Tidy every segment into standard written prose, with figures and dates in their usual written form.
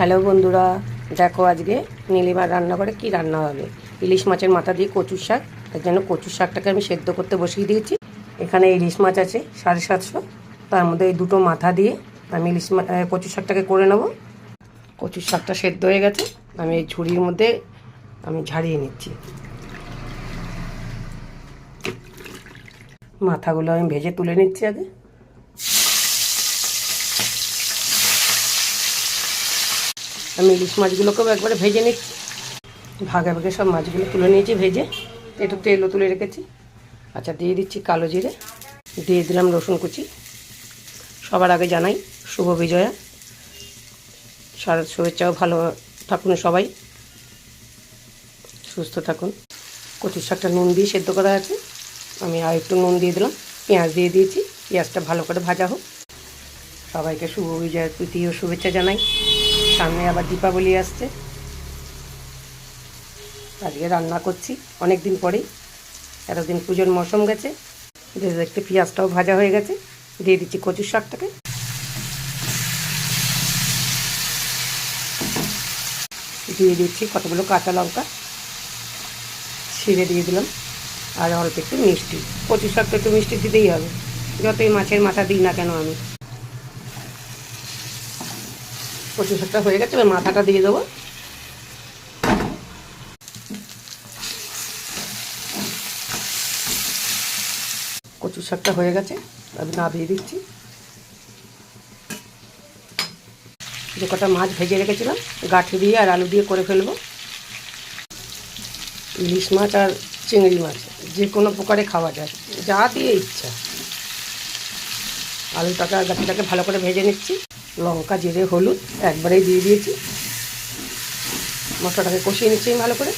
Hello বন্ধুরা, দেখো আজকে নীলিমার রান্নাঘরে কি রান্না হবে। ইলিশ মাছের মাথা দিয়ে কচুর শাক। তার জন্য কচুর শাকটাকে আমি সেদ্ধ করতে বসিয়ে দিয়েছি। এখানে ইলিশ মাছ আছে 750, তার মধ্যে এই দুটো মাথা দিয়ে আমি কচুর শাকটাকে করে নেব। কচুর শাকটা সেদ্ধ হয়ে গেছে, আমি এই ঝুড়ির মধ্যে আমি ঝাড়িয়ে নিচ্ছি। মাথাগুলো আমি ভেজে তুলে নিচ্ছি আগে। আমি ইলিশ মাছগুলোকেও একবারে ভেজে নিচ্ছি। ভাগে ভাগে সব মাছগুলো তুলে নিয়েছি ভেজে, একটু তেলও তুলে রেখেছি। আচ্ছা, দিয়ে দিচ্ছি কালো জিরে, দিয়ে দিলাম রসুন কুচি। সবার আগে জানাই শুভ বিজয়া, শারদ শুভেচ্ছাও। ভালো থাকুন সবাই, সুস্থ থাকুন। কচুর শাকটা নুন দিয়ে সেদ্ধ করা আছে, আমি আর একটু নুন দিয়ে দিলাম। পেঁয়াজ দিয়ে দিয়েছি, পেঁয়াজটা ভালো করে ভাজা হোক। সবাইকে শুভ বিজয়ার প্রীতি ও শুভেচ্ছা জানাই। সামনে আবার দীপাবলি আসছে, আজকে রান্না করছি অনেক দিন পরেই। এতদিন পুজোর মৌসুম গেছে। দেখতে পেঁয়াজটাও ভাজা হয়ে গেছে, দিয়ে দিচ্ছি কচুর শাকটাকে। দিয়ে দিচ্ছি কতগুলো কাঁচা লঙ্কা ছিঁড়ে দিয়ে দিলাম, আর অল্প একটু মিষ্টি। কচুর শাকটা একটু মিষ্টি দিতেই হবে, যতই মাছের মাথা দিই না কেন আমি। কচুর শাকটা হয়ে গেছে, এবার মাথাটা দিয়ে দেবো। কচুর শাকটা হয়ে গেছে, আমি নামিয়ে দিচ্ছি। যে কটা মাছ ভেজে রেখেছিলাম গাঁঠি দিয়ে আর আলু দিয়ে করে ফেলবো। ইলিশ মাছ আর চিংড়ি মাছ যে কোনো প্রকারে খাওয়া যায়, যা দিয়ে ইচ্ছা। আলুটাকে আর গাঁঠিটাকে ভালো করে ভেজে নিচ্ছি। লঙ্কা জিরে হলুদ একবারেই দিয়ে দিয়েছি। মশলাটাকে কষিয়ে নিচ্ছি ভালো করে।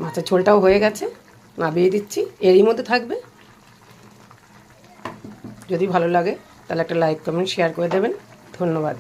মাছের ঝোলটাও হয়ে গেছে, নামিয়ে দিচ্ছি। এরই মধ্যে থাকবে। যদি ভালো লাগে তাহলে একটা লাইক কমেন্ট শেয়ার করে দেবেন। ধন্যবাদ।